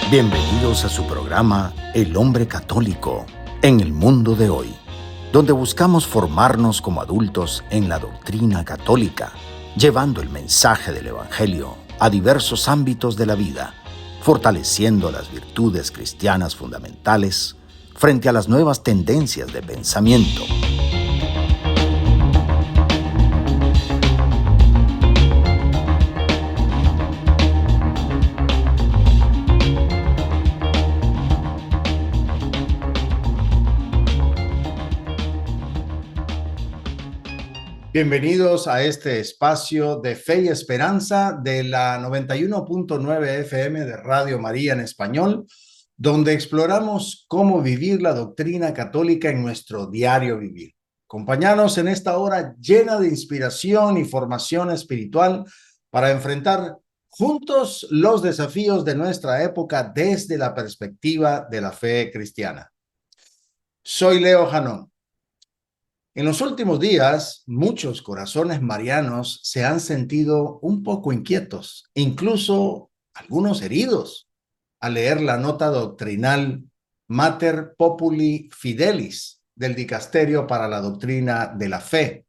Bienvenidos a su programa El Hombre Católico en el mundo de hoy, donde buscamos formarnos como adultos en la doctrina católica, llevando el mensaje del Evangelio a diversos ámbitos de la vida, fortaleciendo las virtudes cristianas fundamentales frente a las nuevas tendencias de pensamiento. Bienvenidos a este espacio de Fe y Esperanza de la 91.9 FM de Radio María en español, donde exploramos cómo vivir la doctrina católica en nuestro diario vivir. Acompáñanos en esta hora llena de inspiración y formación espiritual para enfrentar juntos los desafíos de nuestra época desde la perspectiva de la fe cristiana. Soy Leo Janón. En los últimos días, muchos corazones marianos se han sentido un poco inquietos, incluso algunos heridos, al leer la nota doctrinal Mater Populi Fidelis del Dicasterio para la Doctrina de la Fe.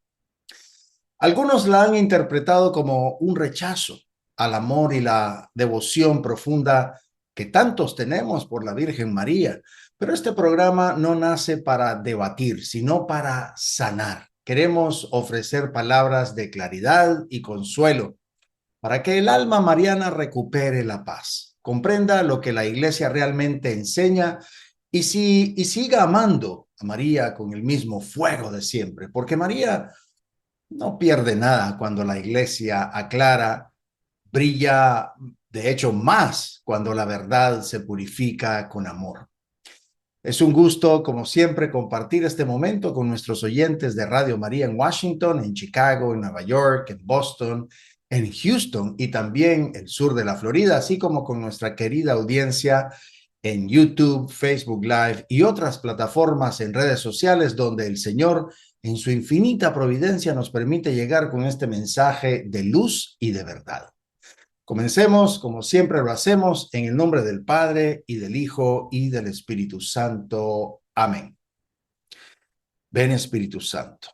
Algunos la han interpretado como un rechazo al amor y la devoción profunda que tantos tenemos por la Virgen María. Pero este programa no nace para debatir, sino para sanar. Queremos ofrecer palabras de claridad y consuelo para que el alma mariana recupere la paz, comprenda lo que la Iglesia realmente enseña y siga amando a María con el mismo fuego de siempre, porque María no pierde nada cuando la Iglesia aclara, brilla de hecho más cuando la verdad se purifica con amor. Es un gusto, como siempre, compartir este momento con nuestros oyentes de Radio María en Washington, en Chicago, en Nueva York, en Boston, en Houston y también el sur de la Florida, así como con nuestra querida audiencia en YouTube, Facebook Live y otras plataformas en redes sociales donde el Señor, en su infinita providencia, nos permite llegar con este mensaje de luz y de verdad. Comencemos, como siempre lo hacemos, en el nombre del Padre, y del Hijo, y del Espíritu Santo. Amén. Ven, Espíritu Santo,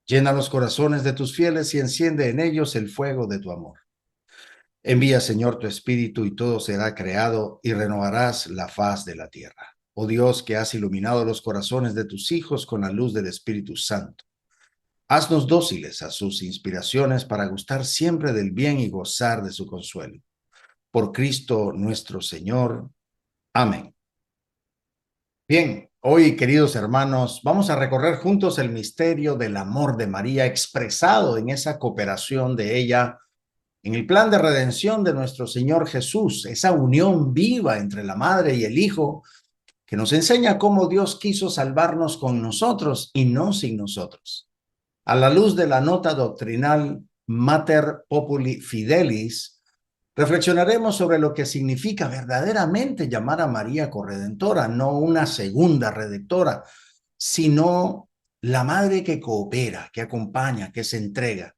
llena los corazones de tus fieles y enciende en ellos el fuego de tu amor. Envía, Señor, tu Espíritu y todo será creado y renovarás la faz de la tierra. Oh Dios, que has iluminado los corazones de tus hijos con la luz del Espíritu Santo, haznos dóciles a sus inspiraciones para gustar siempre del bien y gozar de su consuelo. Por Cristo nuestro Señor. Amén. Bien, hoy, queridos hermanos, vamos a recorrer juntos el misterio del amor de María expresado en esa cooperación de ella en el plan de redención de nuestro Señor Jesús, esa unión viva entre la Madre y el Hijo que nos enseña cómo Dios quiso salvarnos con nosotros y no sin nosotros. A la luz de la nota doctrinal Mater Populi Fidelis, reflexionaremos sobre lo que significa verdaderamente llamar a María corredentora, no una segunda redentora, sino la madre que coopera, que acompaña, que se entrega.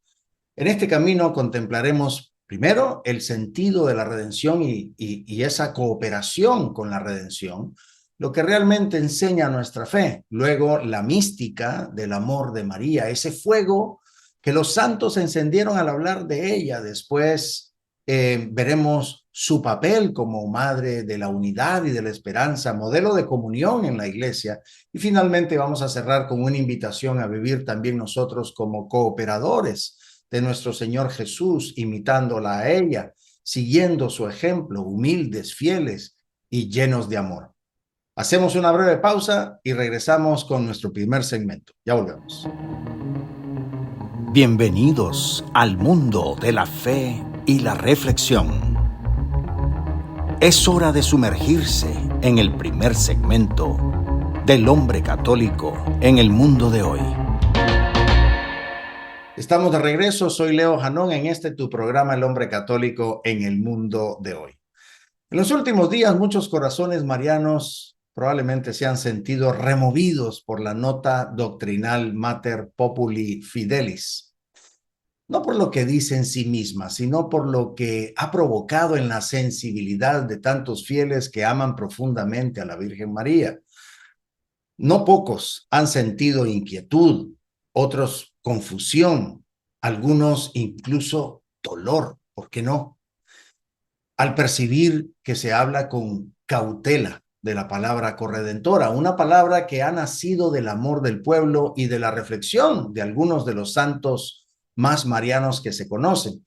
En este camino contemplaremos primero el sentido de la redención y esa cooperación con la redención, lo que realmente enseña nuestra fe. Luego, la mística del amor de María, ese fuego que los santos encendieron al hablar de ella. Después veremos su papel como madre de la unidad y de la esperanza, modelo de comunión en la iglesia. Y finalmente vamos a cerrar con una invitación a vivir también nosotros como cooperadores de nuestro Señor Jesús, imitándola a ella, siguiendo su ejemplo, humildes, fieles y llenos de amor. Hacemos una breve pausa y regresamos con nuestro primer segmento. Ya volvemos. Bienvenidos al mundo de la fe y la reflexión. Es hora de sumergirse en el primer segmento del hombre católico en el mundo de hoy. Estamos de regreso, soy Leo Janón en tu programa El Hombre Católico en el Mundo de Hoy. En los últimos días, muchos corazones marianos probablemente se han sentido removidos por la nota doctrinal Mater Populi Fidelis. no por lo que dice en sí misma, sino por lo que ha provocado en la sensibilidad de tantos fieles que aman profundamente a la Virgen María. No pocos han sentido inquietud, otros confusión, algunos incluso dolor, ¿por qué no? Al percibir que se habla con cautela de la palabra corredentora, una palabra que ha nacido del amor del pueblo y de la reflexión de algunos de los santos más marianos que se conocen.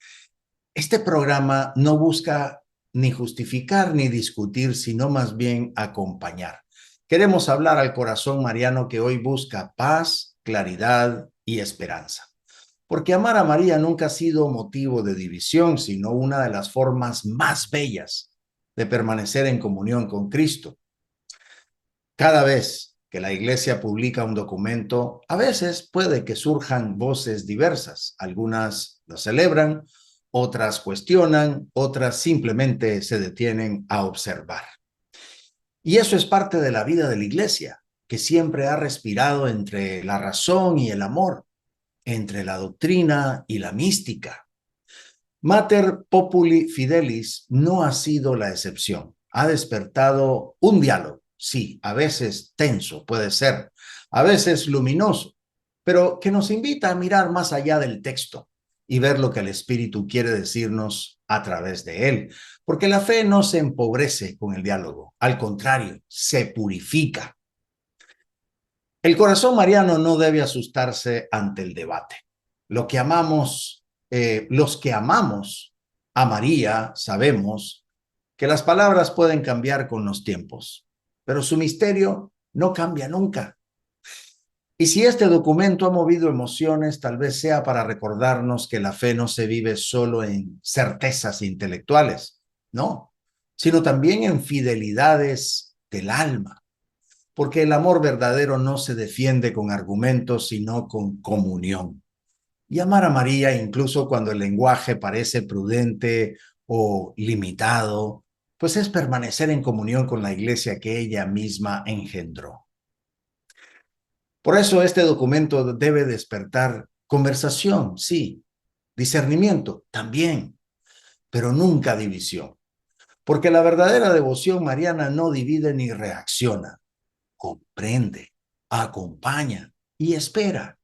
Este programa no busca ni justificar ni discutir, sino más bien acompañar. Queremos hablar al corazón mariano que hoy busca paz, claridad y esperanza. Porque amar a María nunca ha sido motivo de división, sino una de las formas más bellas de permanecer en comunión con Cristo. Cada vez que la Iglesia publica un documento, a veces puede que surjan voces diversas. Algunas lo celebran, otras cuestionan, otras simplemente se detienen a observar. Y eso es parte de la vida de la Iglesia, que siempre ha respirado entre la razón y el amor, entre la doctrina y la mística. Mater Populi Fidelis no ha sido la excepción. Ha despertado un diálogo, sí, a veces tenso puede ser, a veces luminoso, pero que nos invita a mirar más allá del texto y ver lo que el Espíritu quiere decirnos a través de él. Porque la fe no se empobrece con el diálogo, al contrario, se purifica. El corazón mariano no debe asustarse ante el debate. Lo que amamos, los que amamos a María sabemos que las palabras pueden cambiar con los tiempos, pero su misterio no cambia nunca. Y si este documento ha movido emociones, tal vez sea para recordarnos que la fe no se vive solo en certezas intelectuales, no, sino también en fidelidades del alma, porque el amor verdadero no se defiende con argumentos, sino con comunión. Y amar a María, incluso cuando el lenguaje parece prudente o limitado, pues es permanecer en comunión con la iglesia que ella misma engendró. Por eso este documento debe despertar conversación, sí, discernimiento también, pero nunca división. Porque la verdadera devoción mariana no divide ni reacciona, comprende, acompaña y espera.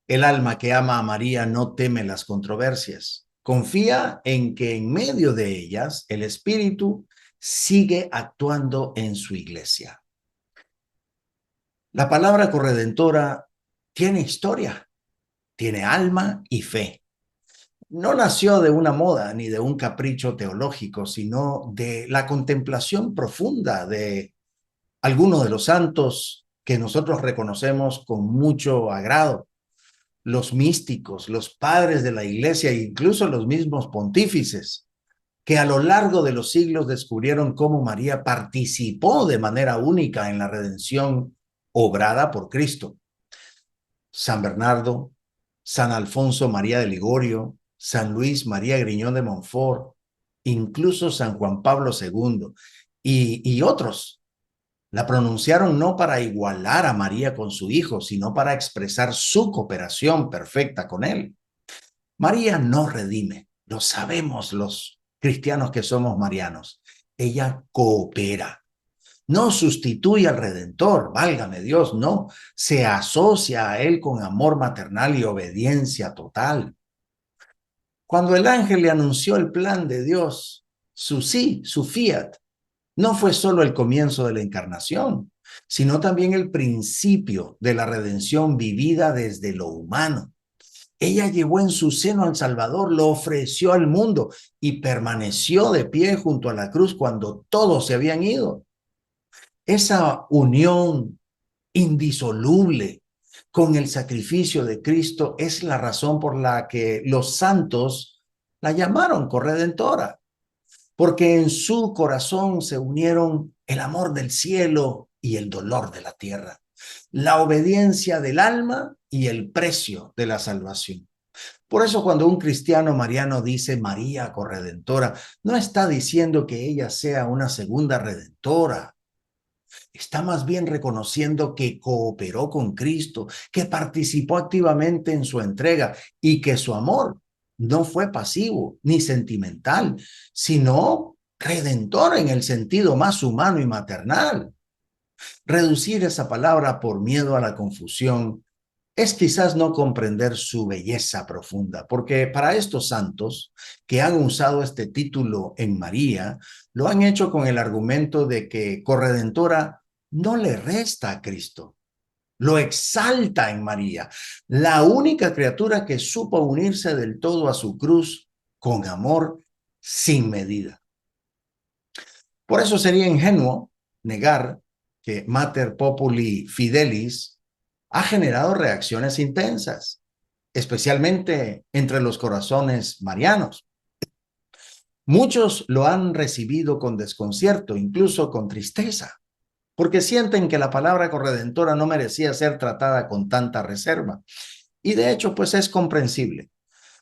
El alma que ama a María no teme las controversias. Confía en que en medio de ellas el Espíritu sigue actuando en su iglesia. La palabra corredentora tiene historia, tiene alma y fe. No nació de una moda ni de un capricho teológico, sino de la contemplación profunda de algunos de los santos que nosotros reconocemos con mucho agrado. Los místicos, los padres de la iglesia e incluso los mismos pontífices, que a lo largo de los siglos descubrieron cómo María participó de manera única en la redención obrada por Cristo. San Bernardo, San Alfonso María de Ligorio, San Luis María Griñón de Montfort, incluso San Juan Pablo II y otros la pronunciaron no para igualar a María con su hijo, sino para expresar su cooperación perfecta con él. María no redime, lo sabemos los cristianos que somos marianos. Ella coopera, no sustituye al Redentor, válgame Dios, no, se asocia a él con amor maternal y obediencia total. Cuando el ángel le anunció el plan de Dios, su sí, su fiat, no fue solo el comienzo de la encarnación, sino también el principio de la redención vivida desde lo humano. Ella llevó en su seno al Salvador, lo ofreció al mundo y permaneció de pie junto a la cruz cuando todos se habían ido. Esa unión indisoluble con el sacrificio de Cristo es la razón por la que los santos la llamaron corredentora, porque en su corazón se unieron el amor del cielo y el dolor de la tierra, la obediencia del alma y el precio de la salvación. Por eso cuando un cristiano mariano dice María corredentora, no está diciendo que ella sea una segunda redentora, Está más bien reconociendo que cooperó con Cristo, que participó activamente en su entrega y que su amor no fue pasivo ni sentimental, sino redentor en el sentido más humano y maternal. Reducir esa palabra por miedo a la confusión es quizás no comprender su belleza profunda, porque para estos santos que han usado este título en María, lo han hecho con el argumento de que corredentora no le resta a Cristo, lo exalta en María, la única criatura que supo unirse del todo a su cruz con amor sin medida. Por eso sería ingenuo negar que Mater Populi Fidelis ha generado reacciones intensas, especialmente entre los corazones marianos. Muchos lo han recibido con desconcierto, incluso con tristeza, porque sienten que la palabra corredentora no merecía ser tratada con tanta reserva. Y de hecho, pues es comprensible.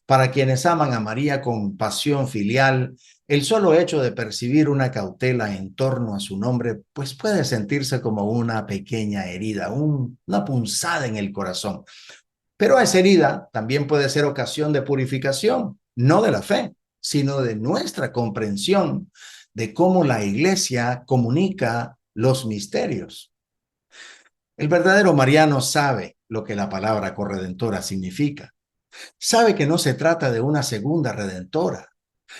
Para quienes aman a María con pasión filial, el solo hecho de percibir una cautela en torno a su nombre, pues puede sentirse como una pequeña herida, una punzada en el corazón. Pero esa herida también puede ser ocasión de purificación, no de la fe, sino de nuestra comprensión de cómo la Iglesia comunica los misterios. El verdadero mariano sabe lo que la palabra corredentora significa. Sabe que no se trata de una segunda redentora,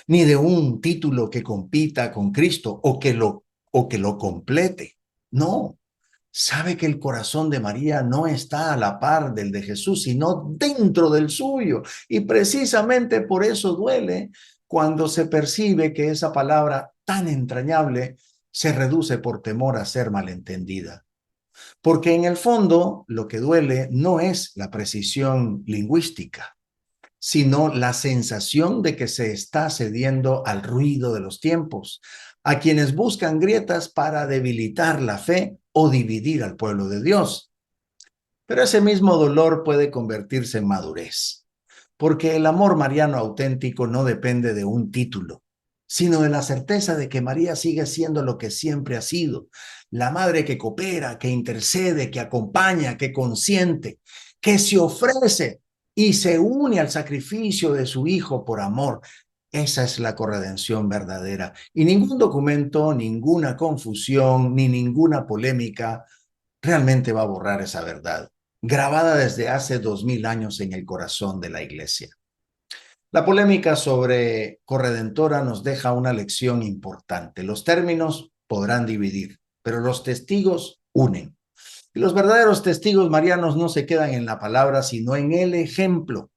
ni de un título que compita con Cristo o que lo complete. No, sabe que el corazón de María no está a la par del de Jesús, sino dentro del suyo. Y precisamente por eso duele cuando se percibe que esa palabra tan entrañable se reduce por temor a ser malentendida. Porque en el fondo lo que duele no es la precisión lingüística, sino la sensación de que se está cediendo al ruido de los tiempos, a quienes buscan grietas para debilitar la fe o dividir al pueblo de Dios. Pero ese mismo dolor puede convertirse en madurez, porque el amor mariano auténtico no depende de un título, sino de la certeza de que María sigue siendo lo que siempre ha sido, la madre que coopera, que intercede, que acompaña, que consiente, que se ofrece y se une al sacrificio de su Hijo por amor. Esa es la corredención verdadera. Y ningún documento, ninguna confusión, ni ninguna polémica realmente va a borrar esa verdad, grabada desde hace 2000 años en el corazón de la Iglesia. La polémica sobre corredentora nos deja una lección importante. Los términos podrán dividir, pero los testigos unen. Y los verdaderos testigos marianos no se quedan en la palabra, sino en el ejemplo.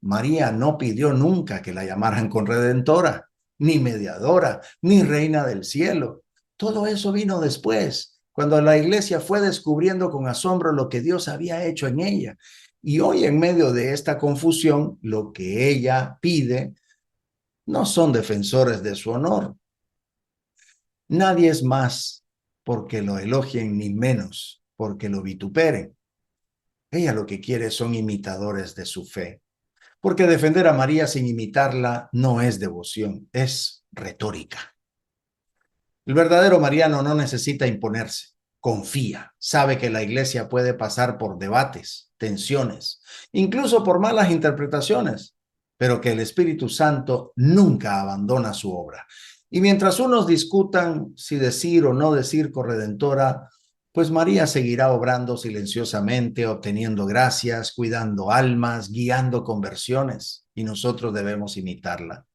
María no pidió nunca que la llamaran corredentora, ni mediadora, ni reina del cielo. Todo eso vino después, cuando la iglesia fue descubriendo con asombro lo que Dios había hecho en ella. Y hoy, en medio de esta confusión, lo que ella pide no son defensores de su honor. Nadie es más porque lo elogien, ni menos porque lo vituperen. Ella lo que quiere son imitadores de su fe. Porque defender a María sin imitarla no es devoción, es retórica. El verdadero mariano no necesita imponerse, confía, sabe que la iglesia puede pasar por debates, tensiones, incluso por malas interpretaciones, pero que el Espíritu Santo nunca abandona su obra. Y mientras unos discutan si decir o no decir corredentora, pues María seguirá obrando silenciosamente, obteniendo gracias, cuidando almas, guiando conversiones, y nosotros debemos imitarla.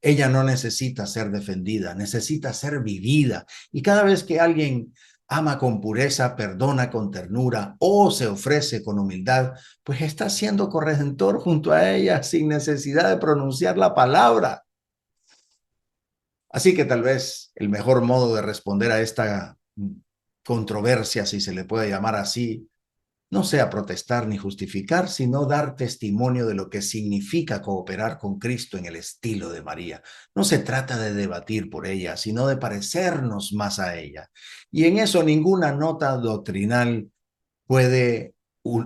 Ella no necesita ser defendida, necesita ser vivida. Y cada vez que alguien ama con pureza, perdona con ternura o se ofrece con humildad, pues está siendo corredentor junto a ella sin necesidad de pronunciar la palabra. Así que tal vez el mejor modo de responder a esta controversia, si se le puede llamar así, no sea protestar ni justificar, sino dar testimonio de lo que significa cooperar con Cristo en el estilo de María. No se trata de debatir por ella, sino de parecernos más a ella. Y en eso ninguna nota doctrinal puede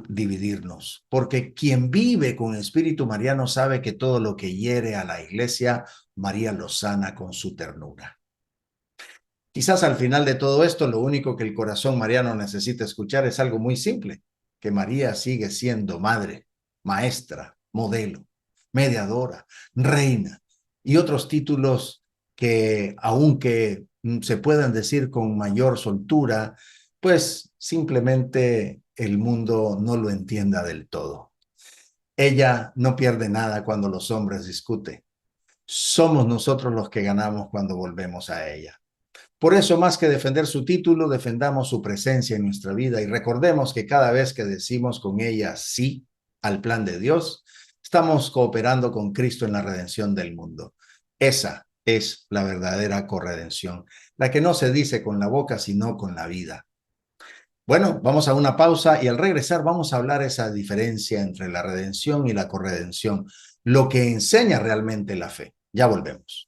dividirnos, porque quien vive con espíritu mariano sabe que todo lo que hiere a la iglesia, María lo sana con su ternura. Quizás al final de todo esto, lo único que el corazón mariano necesita escuchar es algo muy simple, que María sigue siendo madre, maestra, modelo, mediadora, reina y otros títulos que, aunque se puedan decir con mayor soltura, pues simplemente el mundo no lo entienda del todo. Ella no pierde nada cuando los hombres discuten. Somos nosotros los que ganamos cuando volvemos a ella. Por eso, más que defender su título, defendamos su presencia en nuestra vida y recordemos que cada vez que decimos con ella sí al plan de Dios, estamos cooperando con Cristo en la redención del mundo. Esa es la verdadera corredención, la que no se dice con la boca, sino con la vida. Bueno, vamos a una pausa y al regresar vamos a hablar esa diferencia entre la redención y la corredención, lo que enseña realmente la fe. Ya volvemos.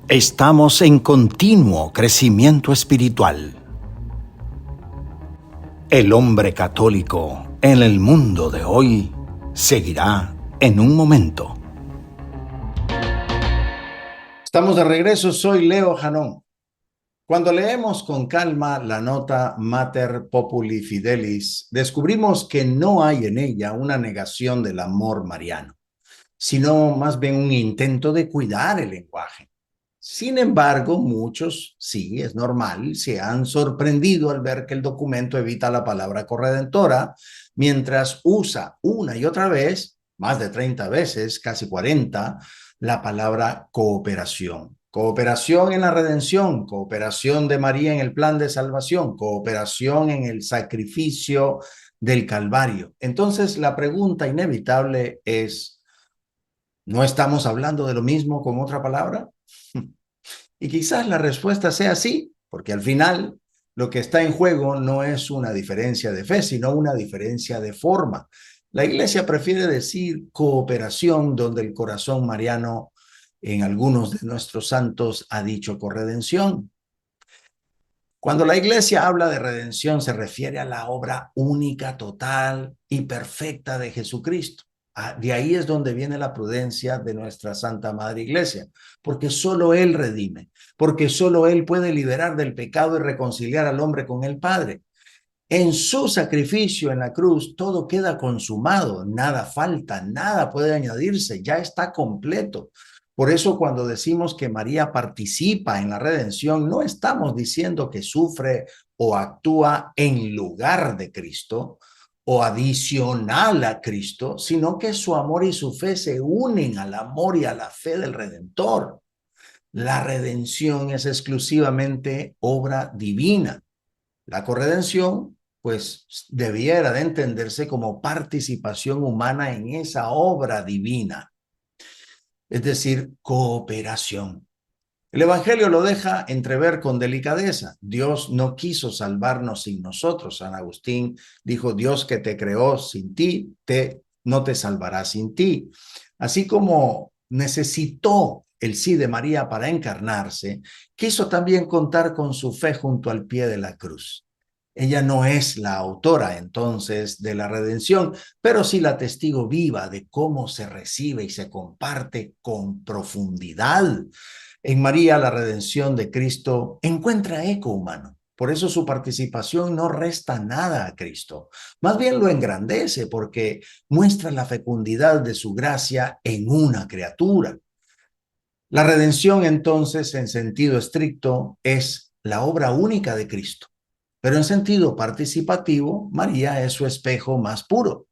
Estamos en continuo crecimiento espiritual. El hombre católico en el mundo de hoy seguirá en un momento. Estamos de regreso, soy Leo Janón. Cuando leemos con calma la nota Mater Populi Fidelis, descubrimos que no hay en ella una negación del amor mariano, sino más bien un intento de cuidar el lenguaje. Sin embargo, muchos, sí, es normal, se han sorprendido al ver que el documento evita la palabra corredentora, mientras usa una y otra vez, más de 30 veces, casi 40, la palabra cooperación. Cooperación en la redención, cooperación de María en el plan de salvación, cooperación en el sacrificio del Calvario. Entonces, la pregunta inevitable es, ¿no estamos hablando de lo mismo con otra palabra? Y quizás la respuesta sea sí, porque al final lo que está en juego no es una diferencia de fe, sino una diferencia de forma. La iglesia prefiere decir cooperación, donde el corazón mariano en algunos de nuestros santos ha dicho corredención. Cuando la iglesia habla de redención se refiere a la obra única, total y perfecta de Jesucristo. De ahí es donde viene la prudencia de nuestra Santa Madre Iglesia, porque solo Él redime, porque solo Él puede liberar del pecado y reconciliar al hombre con el Padre. En su sacrificio en la cruz todo queda consumado, nada falta, nada puede añadirse, ya está completo. Por eso cuando decimos que María participa en la redención, no estamos diciendo que sufre o actúa en lugar de Cristo o adicional a Cristo, sino que su amor y su fe se unen al amor y a la fe del Redentor. La redención es exclusivamente obra divina. La corredención, pues, debiera de entenderse como participación humana en esa obra divina, es decir, cooperación. El Evangelio lo deja entrever con delicadeza. Dios no quiso salvarnos sin nosotros. San Agustín dijo, Dios que te creó sin ti, no te salvará sin ti. Así como necesitó el sí de María para encarnarse, quiso también contar con su fe junto al pie de la cruz. Ella no es la autora entonces de la redención, pero sí la testigo viva de cómo se recibe y se comparte con profundidad. En María, la redención de Cristo encuentra eco humano. Por eso su participación no resta nada a Cristo. Más bien lo engrandece porque muestra la fecundidad de su gracia en una criatura. La redención, entonces, en sentido estricto, es la obra única de Cristo. Pero en sentido participativo, María es su espejo más puro.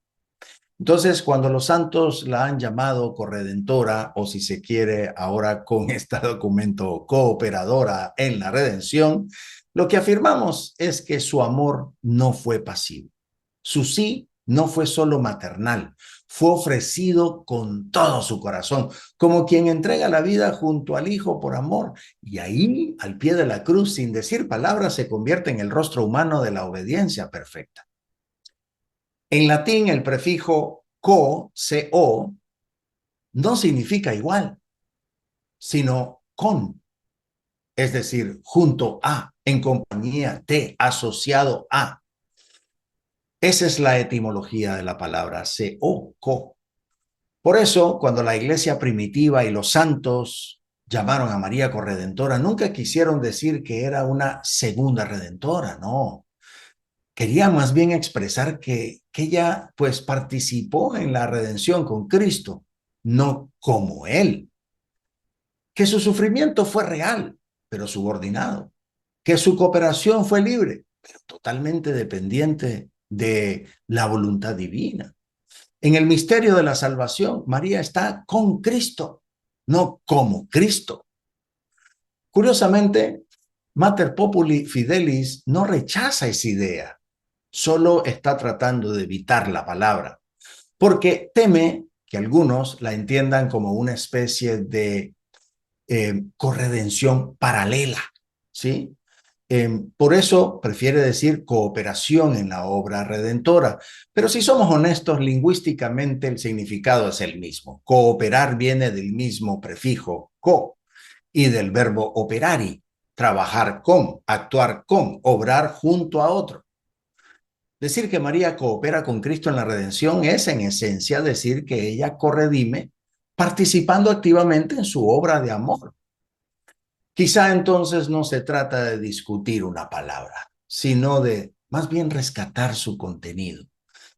Entonces, cuando los santos la han llamado corredentora, o si se quiere ahora con este documento, cooperadora en la redención, lo que afirmamos es que su amor no fue pasivo. Su sí no fue solo maternal, fue ofrecido con todo su corazón, como quien entrega la vida junto al Hijo por amor. Y ahí, al pie de la cruz, sin decir palabras, se convierte en el rostro humano de la obediencia perfecta. En latín, el prefijo co, no significa igual, sino con, es decir, junto a, en compañía de, asociado a. Esa es la etimología de la palabra co. Por eso, cuando la iglesia primitiva y los santos llamaron a María corredentora, nunca quisieron decir que era una segunda redentora, no. Quería más bien expresar que ella pues participó en la redención con Cristo, no como Él. Que su sufrimiento fue real, pero subordinado. Que su cooperación fue libre, pero totalmente dependiente de la voluntad divina. En el misterio de la salvación, María está con Cristo, no como Cristo. Curiosamente, Mater Populi Fidelis no rechaza esa idea, solo está tratando de evitar la palabra, porque teme que algunos la entiendan como una especie de corredención paralela, ¿sí? Por eso prefiere decir cooperación en la obra redentora. Pero si somos honestos, lingüísticamente el significado es el mismo. Cooperar viene del mismo prefijo co y del verbo operari, trabajar con, actuar con, obrar junto a otro. Decir que María coopera con Cristo en la redención es en esencia decir que ella corredime participando activamente en su obra de amor. Quizá entonces no se trata de discutir una palabra, sino de más bien rescatar su contenido.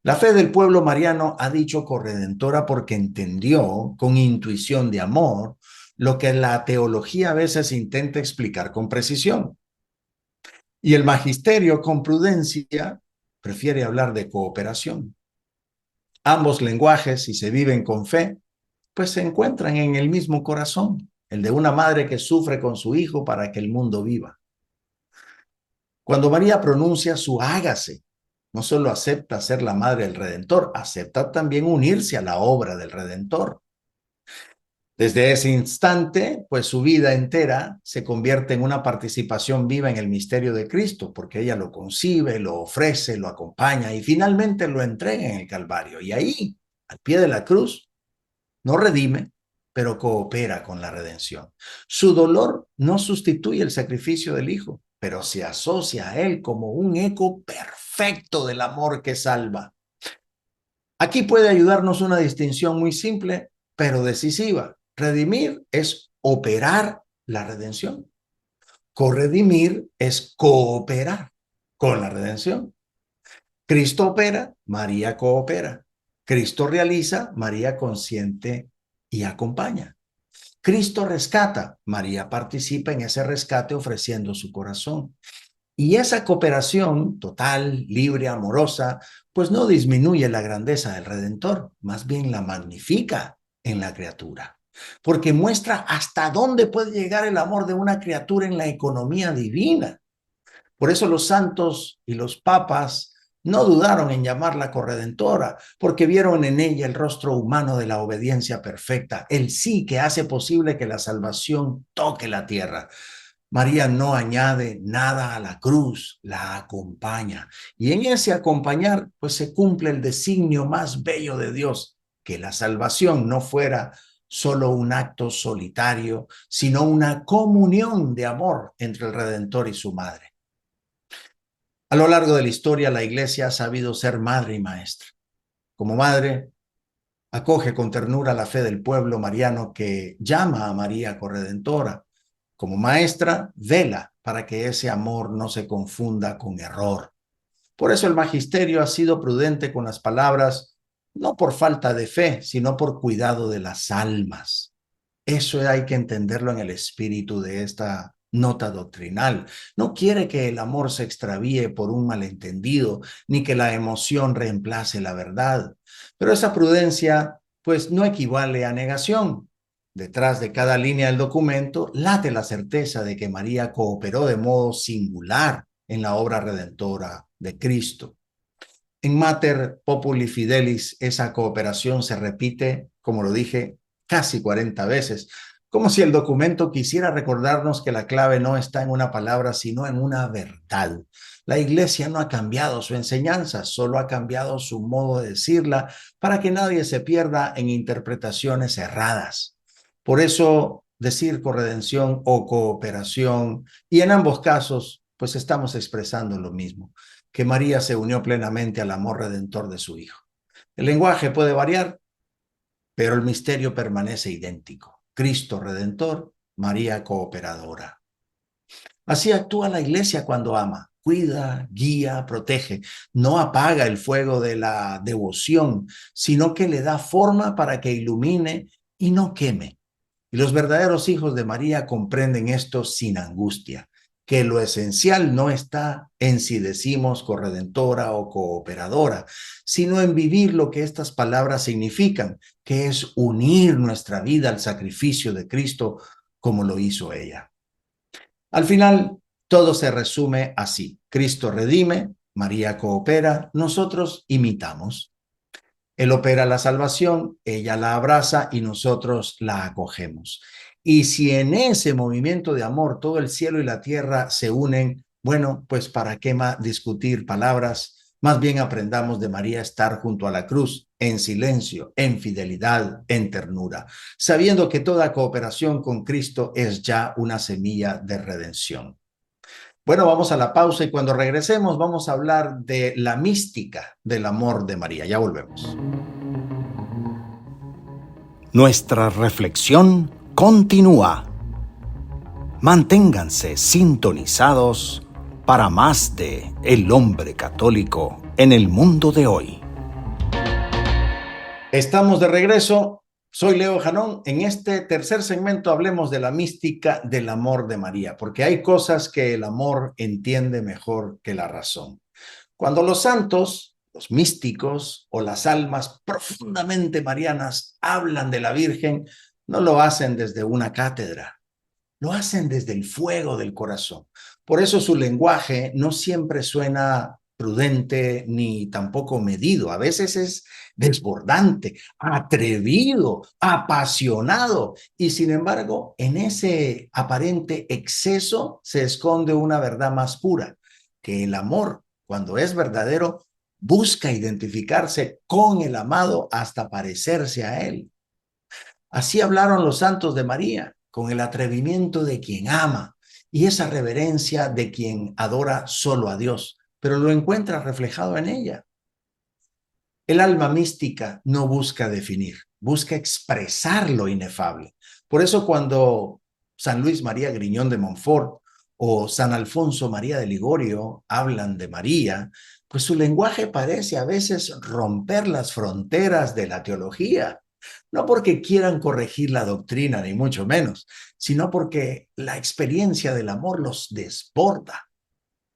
La fe del pueblo mariano ha dicho corredentora porque entendió con intuición de amor lo que la teología a veces intenta explicar con precisión. Y el magisterio con prudencia prefiere hablar de cooperación. Ambos lenguajes, si se viven con fe, pues se encuentran en el mismo corazón, el de una madre que sufre con su hijo para que el mundo viva. Cuando María pronuncia su hágase, no solo acepta ser la madre del Redentor, acepta también unirse a la obra del Redentor. Desde ese instante, pues su vida entera se convierte en una participación viva en el misterio de Cristo, porque ella lo concibe, lo ofrece, lo acompaña y finalmente lo entrega en el Calvario. Y ahí, al pie de la cruz, no redime, pero coopera con la redención. Su dolor no sustituye el sacrificio del Hijo, pero se asocia a él como un eco perfecto del amor que salva. Aquí puede ayudarnos una distinción muy simple, pero decisiva. Redimir es operar la redención. Corredimir es cooperar con la redención. Cristo opera, María coopera. Cristo realiza, María consiente y acompaña. Cristo rescata, María participa en ese rescate ofreciendo su corazón. Y esa cooperación total, libre, amorosa, pues no disminuye la grandeza del Redentor, más bien la magnifica en la criatura, porque muestra hasta dónde puede llegar el amor de una criatura en la economía divina. Por eso los santos y los papas no dudaron en llamarla corredentora, porque vieron en ella el rostro humano de la obediencia perfecta, el sí que hace posible que la salvación toque la tierra. María no añade nada a la cruz, la acompaña. Y en ese acompañar, pues se cumple el designio más bello de Dios, que la salvación no fuera solo un acto solitario, sino una comunión de amor entre el Redentor y su madre. A lo largo de la historia, la Iglesia ha sabido ser madre y maestra. Como madre, acoge con ternura la fe del pueblo mariano que llama a María corredentora. Como maestra, vela para que ese amor no se confunda con error. Por eso el magisterio ha sido prudente con las palabras, no por falta de fe, sino por cuidado de las almas. Eso hay que entenderlo en el espíritu de esta nota doctrinal. No quiere que el amor se extravíe por un malentendido, ni que la emoción reemplace la verdad. Pero esa prudencia, pues, no equivale a negación. Detrás de cada línea del documento late la certeza de que María cooperó de modo singular en la obra redentora de Cristo. En Mater Populi Fidelis, esa cooperación se repite, como lo dije, casi 40 veces, como si el documento quisiera recordarnos que la clave no está en una palabra, sino en una verdad. La Iglesia no ha cambiado su enseñanza, solo ha cambiado su modo de decirla para que nadie se pierda en interpretaciones erradas. Por eso, decir corredención o cooperación, y en ambos casos, pues estamos expresando lo mismo, que María se unió plenamente al amor redentor de su Hijo. El lenguaje puede variar, pero el misterio permanece idéntico. Cristo Redentor, María cooperadora. Así actúa la iglesia cuando ama. Cuida, guía, protege. No apaga el fuego de la devoción, sino que le da forma para que ilumine y no queme. Y los verdaderos hijos de María comprenden esto sin angustia, que lo esencial no está en si decimos corredentora o cooperadora, sino en vivir lo que estas palabras significan, que es unir nuestra vida al sacrificio de Cristo como lo hizo ella. Al final, todo se resume así. Cristo redime, María coopera, nosotros imitamos. Él opera la salvación, ella la abraza y nosotros la acogemos. Y si en ese movimiento de amor todo el cielo y la tierra se unen, bueno, pues ¿para qué más discutir palabras? Más bien aprendamos de María estar junto a la cruz, en silencio, en fidelidad, en ternura, sabiendo que toda cooperación con Cristo es ya una semilla de redención. Bueno, vamos a la pausa y cuando regresemos vamos a hablar de la mística del amor de María. Ya volvemos. Nuestra reflexión continúa. Manténganse sintonizados para más de El hombre católico en el mundo de hoy. Estamos de regreso. Soy Leo Janón. En este tercer segmento hablemos de la mística del amor de María, porque hay cosas que el amor entiende mejor que la razón. Cuando los santos, los místicos o las almas profundamente marianas hablan de la Virgen, no lo hacen desde una cátedra, lo hacen desde el fuego del corazón. Por eso su lenguaje no siempre suena prudente ni tampoco medido. A veces es desbordante, atrevido, apasionado. Y sin embargo, en ese aparente exceso se esconde una verdad más pura, que el amor, cuando es verdadero, busca identificarse con el amado hasta parecerse a él. Así hablaron los santos de María, con el atrevimiento de quien ama y esa reverencia de quien adora solo a Dios, pero lo encuentra reflejado en ella. El alma mística no busca definir, busca expresar lo inefable. Por eso cuando San Luis María Griñón de Montfort o San Alfonso María de Ligorio hablan de María, pues su lenguaje parece a veces romper las fronteras de la teología. No porque quieran corregir la doctrina, ni mucho menos, sino porque la experiencia del amor los desborda.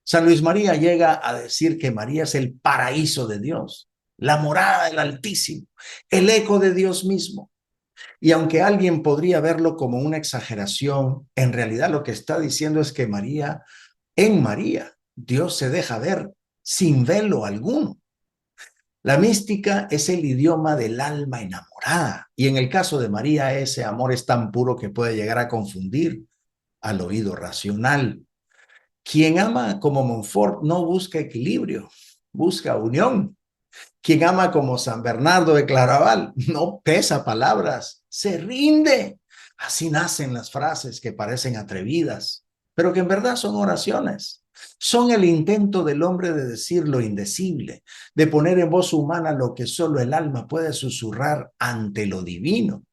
San Luis María llega a decir que María es el paraíso de Dios, la morada del Altísimo, el eco de Dios mismo. Y aunque alguien podría verlo como una exageración, en realidad lo que está diciendo es que en María, Dios se deja ver sin velo alguno. La mística es el idioma del alma enamorada y en el caso de María ese amor es tan puro que puede llegar a confundir al oído racional. Quien ama como Montfort no busca equilibrio, busca unión. Quien ama como San Bernardo de Claraval no pesa palabras, se rinde. Así nacen las frases que parecen atrevidas, pero que en verdad son oraciones. Son el intento del hombre de decir lo indecible, de poner en voz humana lo que solo el alma puede susurrar ante lo divino.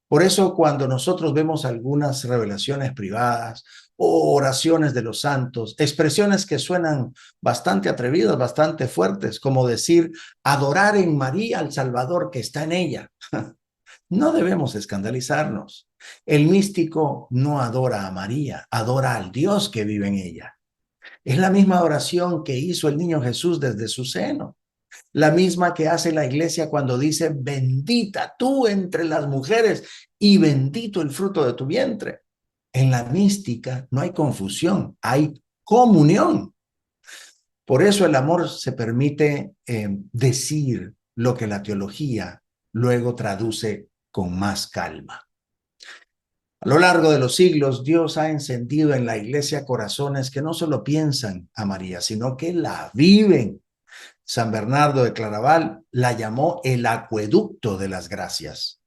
Por eso cuando nosotros vemos algunas revelaciones privadas o oraciones de los santos, expresiones que suenan bastante atrevidas, bastante fuertes, como decir, adorar en María al Salvador que está en ella. No debemos escandalizarnos. El místico no adora a María, adora al Dios que vive en ella. Es la misma oración que hizo el niño Jesús desde su seno. La misma que hace la iglesia cuando dice, bendita tú entre las mujeres y bendito el fruto de tu vientre. En la mística no hay confusión, hay comunión. Por eso el amor se permite decir lo que la teología luego traduce con más calma. A lo largo de los siglos, Dios ha encendido en la iglesia corazones que no solo piensan a María, sino que la viven. San Bernardo de Claraval la llamó el acueducto de las gracias.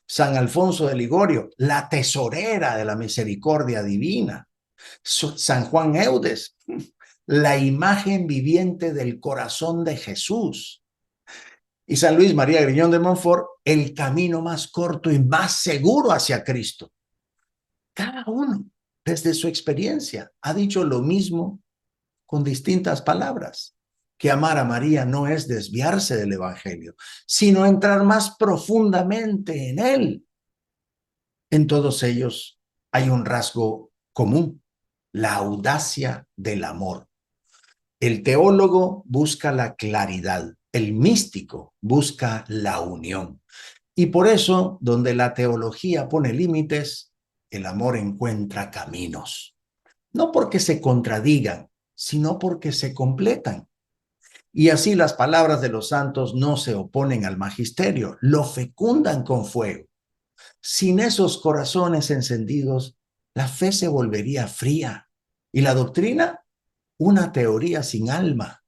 San Alfonso de Ligorio, la tesorera de la misericordia divina. San Juan Eudes, la imagen viviente del corazón de Jesús. Y San Luis María Griñón de Montfort, el camino más corto y más seguro hacia Cristo. Cada uno, desde su experiencia, ha dicho lo mismo con distintas palabras. Que amar a María no es desviarse del Evangelio, sino entrar más profundamente en él. En todos ellos hay un rasgo común, la audacia del amor. El teólogo busca la claridad, el místico busca la unión. Y por eso, donde la teología pone límites, el amor encuentra caminos. No porque se contradigan, sino porque se completan. Y así las palabras de los santos no se oponen al magisterio, lo fecundan con fuego. Sin esos corazones encendidos, la fe se volvería fría y la doctrina una teoría sin alma.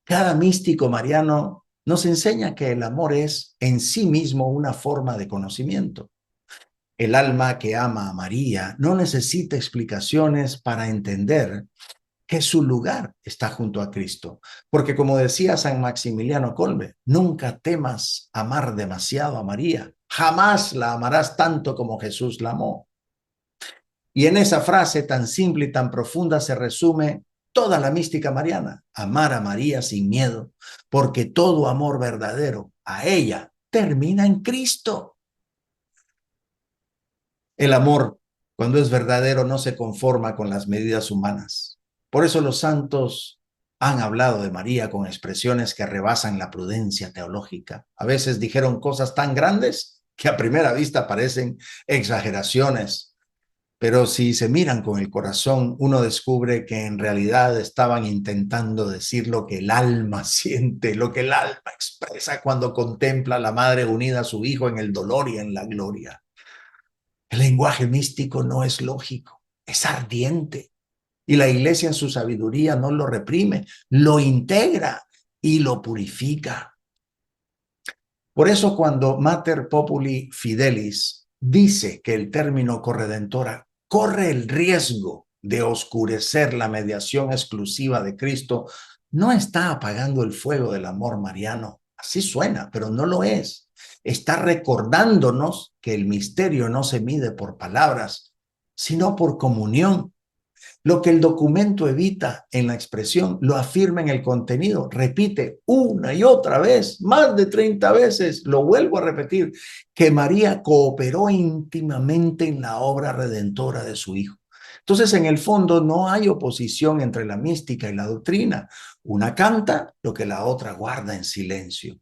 Cada místico mariano nos enseña que el amor es en sí mismo una forma de conocimiento. El alma que ama a María no necesita explicaciones para entender que su lugar está junto a Cristo. Porque como decía San Maximiliano Kolbe, nunca temas amar demasiado a María. Jamás la amarás tanto como Jesús la amó. Y en esa frase tan simple y tan profunda se resume toda la mística mariana. Amar a María sin miedo, porque todo amor verdadero a ella termina en Cristo. El amor, cuando es verdadero, no se conforma con las medidas humanas. Por eso los santos han hablado de María con expresiones que rebasan la prudencia teológica. A veces dijeron cosas tan grandes que a primera vista parecen exageraciones, pero si se miran con el corazón, uno descubre que en realidad estaban intentando decir lo que el alma siente, lo que el alma expresa cuando contempla a la madre unida a su hijo en el dolor y en la gloria. El lenguaje místico no es lógico, es ardiente. Y la iglesia en su sabiduría no lo reprime, lo integra y lo purifica. Por eso cuando Mater Populi Fidelis dice que el término corredentora corre el riesgo de oscurecer la mediación exclusiva de Cristo, no está apagando el fuego del amor mariano. Así suena, pero no lo es. Está recordándonos que el misterio no se mide por palabras, sino por comunión. Lo que el documento evita en la expresión, lo afirma en el contenido. Repite una y otra vez, más de 30 veces, lo vuelvo a repetir, que María cooperó íntimamente en la obra redentora de su Hijo. Entonces, en el fondo, no hay oposición entre la mística y la doctrina. Una canta lo que la otra guarda en silencio.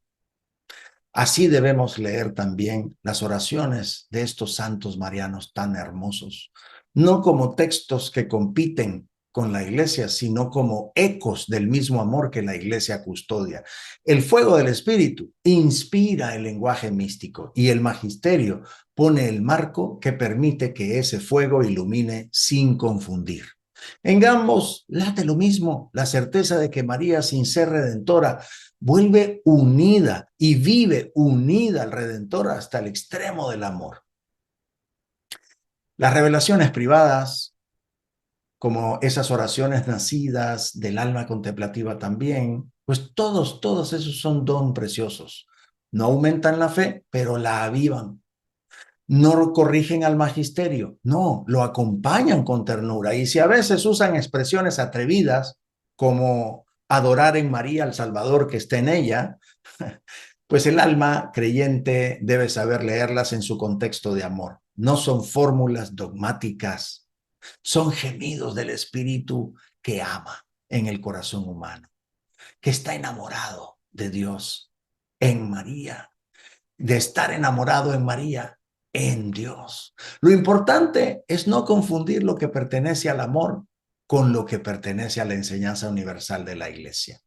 Así debemos leer también las oraciones de estos santos marianos tan hermosos, no como textos que compiten con la iglesia, sino como ecos del mismo amor que la iglesia custodia. El fuego del Espíritu inspira el lenguaje místico y el magisterio pone el marco que permite que ese fuego ilumine sin confundir. En ambos late lo mismo, la certeza de que María, sin ser redentora, vuelve unida y vive unida al Redentor hasta el extremo del amor. Las revelaciones privadas, como esas oraciones nacidas del alma contemplativa también, pues todos esos son don preciosos. No aumentan la fe, pero la avivan. No corrigen al magisterio, no, lo acompañan con ternura. Y si a veces usan expresiones atrevidas, como adorar en María al Salvador que está en ella, pues el alma creyente debe saber leerlas en su contexto de amor. No son fórmulas dogmáticas, son gemidos del espíritu que ama en el corazón humano, que está enamorado de Dios en María, de estar enamorado en María en Dios. Lo importante es no confundir lo que pertenece al amor con lo que pertenece a la enseñanza universal de la Iglesia.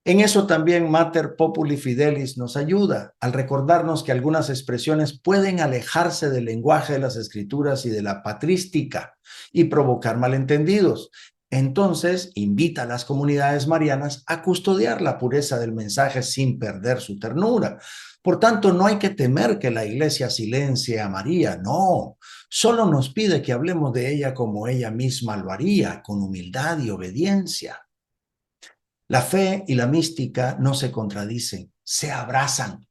En eso también Mater Populi Fidelis nos ayuda al recordarnos que algunas expresiones pueden alejarse del lenguaje de las escrituras y de la patrística y provocar malentendidos. Entonces, invita a las comunidades marianas a custodiar la pureza del mensaje sin perder su ternura. Por tanto, no hay que temer que la Iglesia silencie a María, no. Solo nos pide que hablemos de ella como ella misma lo haría, con humildad y obediencia. La fe y la mística no se contradicen, se abrazan.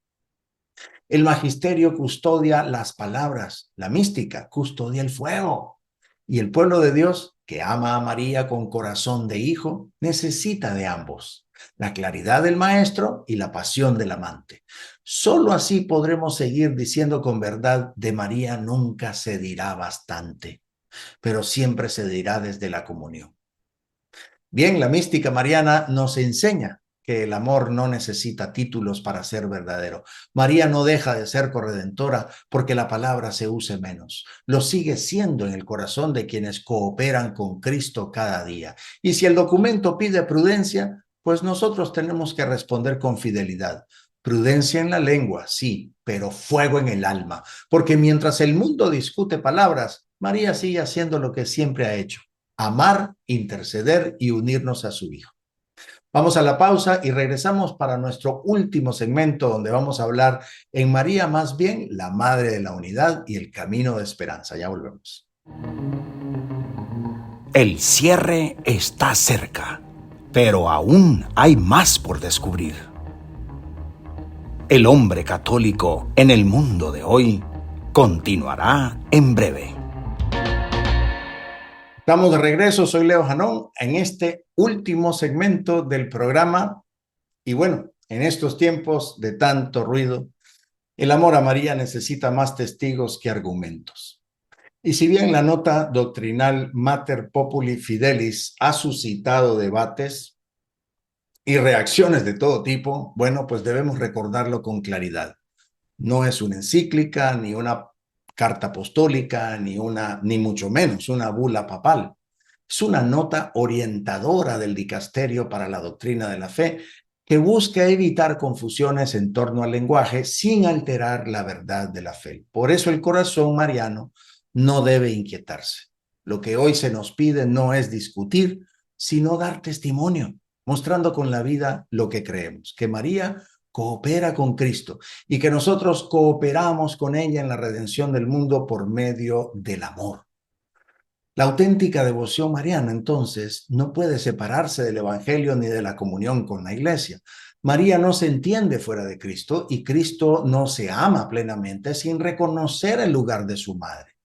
El magisterio custodia las palabras, la mística custodia el fuego. Y el pueblo de Dios, que ama a María con corazón de hijo, necesita de ambos, la claridad del maestro y la pasión del amante. Solo así podremos seguir diciendo con verdad: de María nunca se dirá bastante, pero siempre se dirá desde la comunión. Bien, la mística mariana nos enseña que el amor no necesita títulos para ser verdadero. María no deja de ser corredentora porque la palabra se use menos. Lo sigue siendo en el corazón de quienes cooperan con Cristo cada día. Y si el documento pide prudencia, pues nosotros tenemos que responder con fidelidad. Prudencia en la lengua, sí, pero fuego en el alma. Porque mientras el mundo discute palabras, María sigue haciendo lo que siempre ha hecho: amar, interceder y unirnos a su Hijo. Vamos a la pausa y regresamos para nuestro último segmento, donde vamos a hablar en María, más bien la Madre de la Unidad y el camino de esperanza. Ya volvemos. El cierre está cerca, pero aún hay más por descubrir. El hombre católico en el mundo de hoy continuará en breve. Estamos de regreso, soy Leo Janón en este último segmento del programa. Y bueno, en estos tiempos de tanto ruido, el amor a María necesita más testigos que argumentos. Y si bien la nota doctrinal Mater Populi Fidelis ha suscitado debates y reacciones de todo tipo, bueno, pues debemos recordarlo con claridad. No es una encíclica, ni una carta apostólica, ni mucho menos una bula papal. Es una nota orientadora del dicasterio para la doctrina de la fe que busca evitar confusiones en torno al lenguaje sin alterar la verdad de la fe. Por eso el corazón mariano no debe inquietarse. Lo que hoy se nos pide no es discutir, sino dar testimonio, mostrando con la vida lo que creemos, que María coopera con Cristo y que nosotros cooperamos con ella en la redención del mundo por medio del amor. La auténtica devoción mariana, entonces, no puede separarse del Evangelio ni de la comunión con la Iglesia. María no se entiende fuera de Cristo y Cristo no se ama plenamente sin reconocer el lugar de su madre.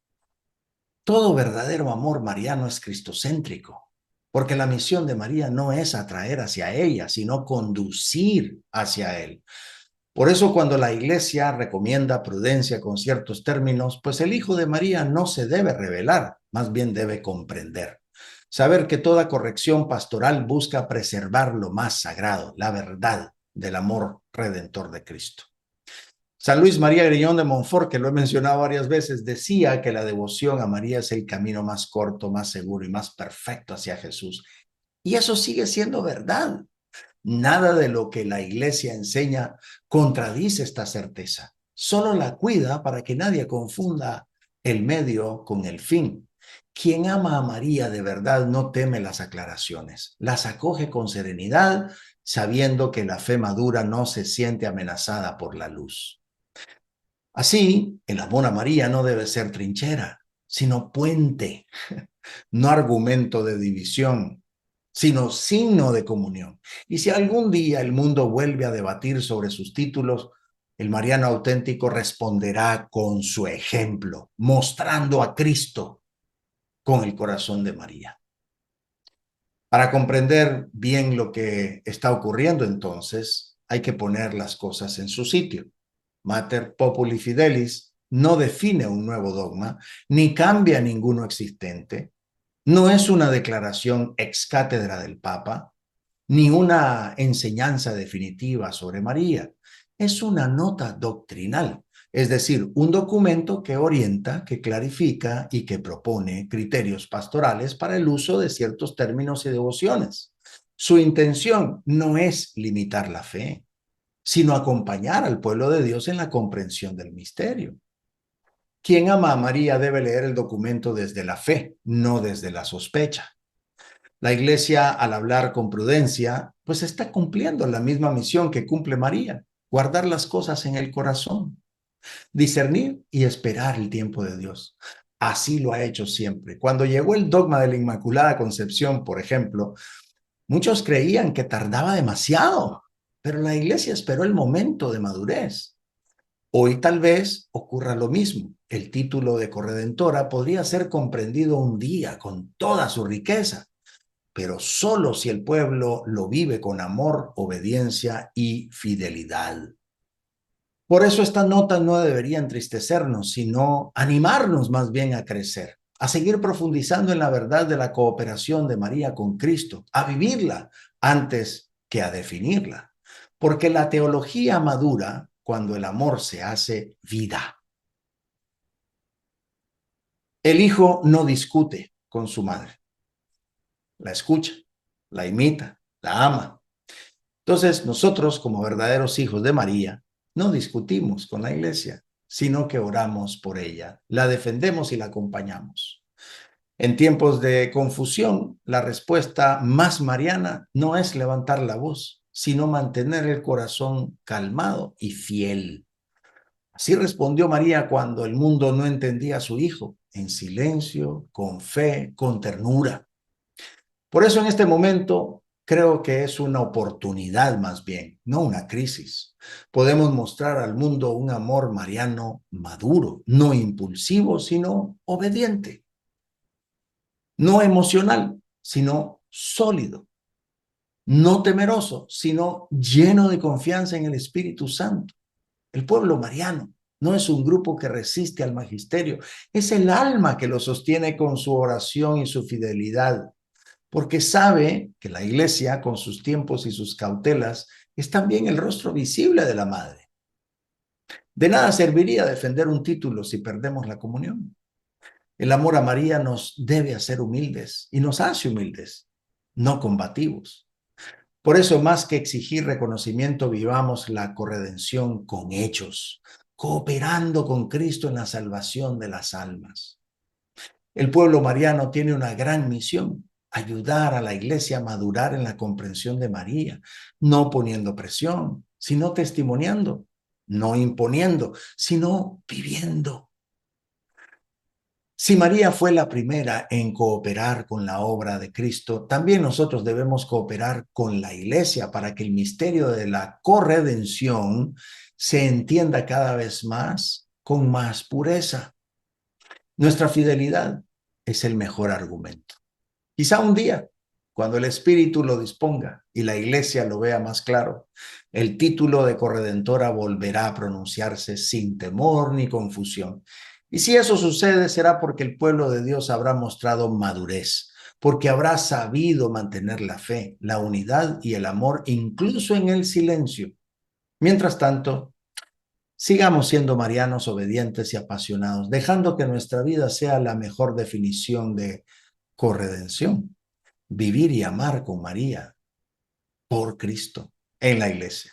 Todo verdadero amor mariano es cristocéntrico, porque la misión de María no es atraer hacia ella, sino conducir hacia él. Por eso cuando la Iglesia recomienda prudencia con ciertos términos, pues el Hijo de María no se debe revelar, más bien debe comprender. Saber que toda corrección pastoral busca preservar lo más sagrado, la verdad del amor redentor de Cristo. San Luis María Grillón de Montfort, que lo he mencionado varias veces, decía que la devoción a María es el camino más corto, más seguro y más perfecto hacia Jesús. Y eso sigue siendo verdad. Nada de lo que la Iglesia enseña contradice esta certeza. Solo la cuida para que nadie confunda el medio con el fin. Quien ama a María de verdad no teme las aclaraciones, las acoge con serenidad, sabiendo que la fe madura no se siente amenazada por la luz. Así, el amor a María no debe ser trinchera, sino puente, no argumento de división, sino signo de comunión. Y si algún día el mundo vuelve a debatir sobre sus títulos, el mariano auténtico responderá con su ejemplo, mostrando a Cristo con el corazón de María. Para comprender bien lo que está ocurriendo, entonces, hay que poner las cosas en su sitio. Mater Populi Fidelis no define un nuevo dogma, ni cambia ninguno existente. No es una declaración ex cátedra del Papa, ni una enseñanza definitiva sobre María. Es una nota doctrinal, es decir, un documento que orienta, que clarifica y que propone criterios pastorales para el uso de ciertos términos y devociones. Su intención no es limitar la fe, sino acompañar al pueblo de Dios en la comprensión del misterio. Quien ama a María debe leer el documento desde la fe, no desde la sospecha. La Iglesia, al hablar con prudencia, pues está cumpliendo la misma misión que cumple María: guardar las cosas en el corazón, discernir y esperar el tiempo de Dios. Así lo ha hecho siempre. Cuando llegó el dogma de la Inmaculada Concepción, por ejemplo, muchos creían que tardaba demasiado, pero la Iglesia esperó el momento de madurez. Hoy tal vez ocurra lo mismo. El título de corredentora podría ser comprendido un día con toda su riqueza, pero solo si el pueblo lo vive con amor, obediencia y fidelidad. Por eso esta nota no debería entristecernos, sino animarnos más bien a crecer, a seguir profundizando en la verdad de la cooperación de María con Cristo, a vivirla antes que a definirla. Porque la teología madura cuando el amor se hace vida. El hijo no discute con su madre, la escucha, la imita, la ama. Entonces, nosotros, como verdaderos hijos de María, no discutimos con la iglesia, sino que oramos por ella, la defendemos y la acompañamos. En tiempos de confusión, la respuesta más mariana no es levantar la voz, sino mantener el corazón calmado y fiel. Así respondió María cuando el mundo no entendía a su hijo, en silencio, con fe, con ternura. Por eso en este momento creo que es una oportunidad más bien, no una crisis. Podemos mostrar al mundo un amor mariano maduro, no impulsivo, sino obediente. No emocional, sino sólido. No temeroso, sino lleno de confianza en el Espíritu Santo. El pueblo mariano no es un grupo que resiste al magisterio, es el alma que lo sostiene con su oración y su fidelidad, porque sabe que la iglesia, con sus tiempos y sus cautelas, es también el rostro visible de la madre. De nada serviría defender un título si perdemos la comunión. El amor a María nos debe hacer humildes y nos hace humildes, no combativos. Por eso, más que exigir reconocimiento, vivamos la corredención con hechos, cooperando con Cristo en la salvación de las almas. El pueblo mariano tiene una gran misión: ayudar a la iglesia a madurar en la comprensión de María, no poniendo presión, sino testimoniando, no imponiendo, sino viviendo. Si María fue la primera en cooperar con la obra de Cristo, también nosotros debemos cooperar con la iglesia para que el misterio de la corredención se entienda cada vez más con más pureza. Nuestra fidelidad es el mejor argumento. Quizá un día, cuando el Espíritu lo disponga y la iglesia lo vea más claro, el título de corredentora volverá a pronunciarse sin temor ni confusión. Y si eso sucede, será porque el pueblo de Dios habrá mostrado madurez, porque habrá sabido mantener la fe, la unidad y el amor, incluso en el silencio. Mientras tanto, sigamos siendo marianos obedientes y apasionados, dejando que nuestra vida sea la mejor definición de corredención. Vivir y amar con María por Cristo en la iglesia.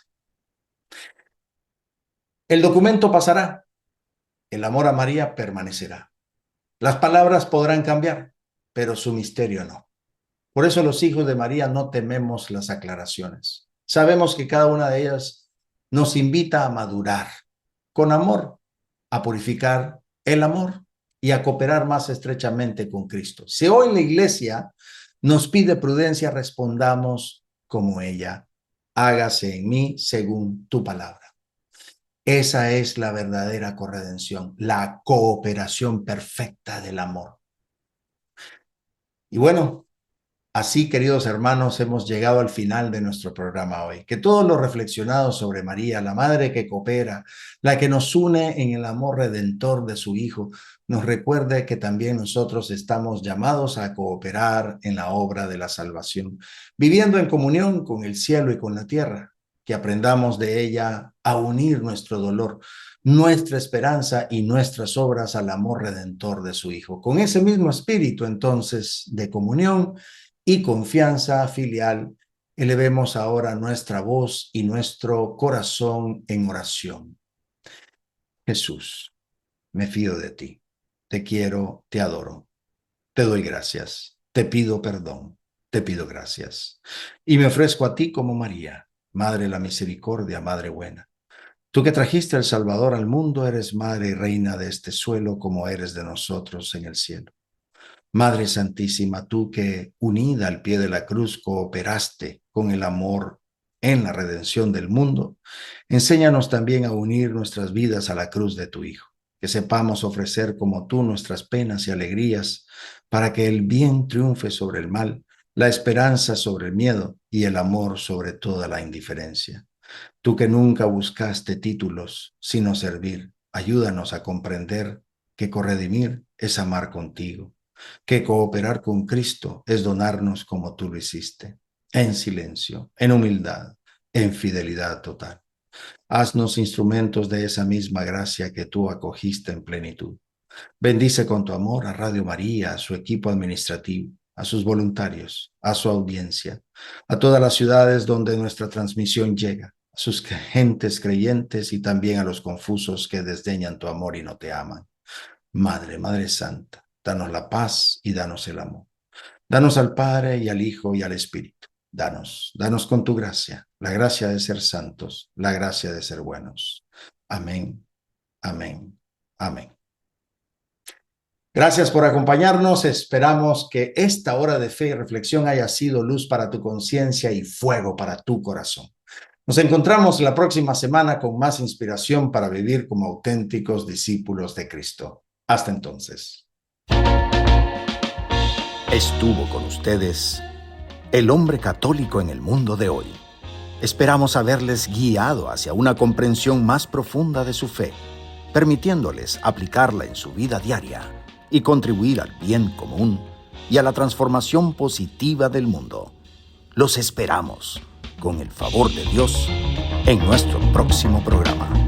El documento pasará, el amor a María permanecerá. Las palabras podrán cambiar, pero su misterio no. Por eso los hijos de María no tememos las aclaraciones. Sabemos que cada una de ellas nos invita a madurar con amor, a purificar el amor y a cooperar más estrechamente con Cristo. Si hoy la iglesia nos pide prudencia, respondamos como ella: hágase en mí según tu palabra. Esa es la verdadera corredención, la cooperación perfecta del amor. Y bueno, así, queridos hermanos, hemos llegado al final de nuestro programa hoy. Que todos los reflexionados sobre María, la madre que coopera, la que nos une en el amor redentor de su Hijo, nos recuerde que también nosotros estamos llamados a cooperar en la obra de la salvación, viviendo en comunión con el cielo y con la tierra, que aprendamos de ella a unir nuestro dolor, nuestra esperanza y nuestras obras al amor redentor de su Hijo. Con ese mismo espíritu, entonces, de comunión y confianza filial, elevemos ahora nuestra voz y nuestro corazón en oración. Jesús, me fío de ti, te quiero, te adoro, te doy gracias, te pido perdón, te pido gracias. Y me ofrezco a ti como María, Madre de la Misericordia, Madre buena. Tú que trajiste al Salvador al mundo, eres Madre y Reina de este suelo como eres de nosotros en el cielo. Madre Santísima, tú que unida al pie de la cruz cooperaste con el amor en la redención del mundo, enséñanos también a unir nuestras vidas a la cruz de tu Hijo, que sepamos ofrecer como tú nuestras penas y alegrías para que el bien triunfe sobre el mal, la esperanza sobre el miedo y el amor sobre toda la indiferencia. Tú que nunca buscaste títulos, sino servir, ayúdanos a comprender que corredimir es amar contigo, que cooperar con Cristo es donarnos como tú lo hiciste, en silencio, en humildad, en fidelidad total. Haznos instrumentos de esa misma gracia que tú acogiste en plenitud. Bendice con tu amor a Radio María, a su equipo administrativo, a sus voluntarios, a su audiencia, a todas las ciudades donde nuestra transmisión llega, a sus gentes creyentes y también a los confusos que desdeñan tu amor y no te aman. Madre Santa, danos la paz y danos el amor. Danos al Padre y al Hijo y al Espíritu. Danos con tu gracia, la gracia de ser santos, la gracia de ser buenos. Amén, amén, amén. Gracias por acompañarnos. Esperamos que esta hora de fe y reflexión haya sido luz para tu conciencia y fuego para tu corazón. Nos encontramos la próxima semana con más inspiración para vivir como auténticos discípulos de Cristo. Hasta entonces. Estuvo con ustedes el hombre católico en el mundo de hoy. Esperamos haberles guiado hacia una comprensión más profunda de su fe, permitiéndoles aplicarla en su vida diaria y contribuir al bien común y a la transformación positiva del mundo. Los esperamos, con el favor de Dios, en nuestro próximo programa.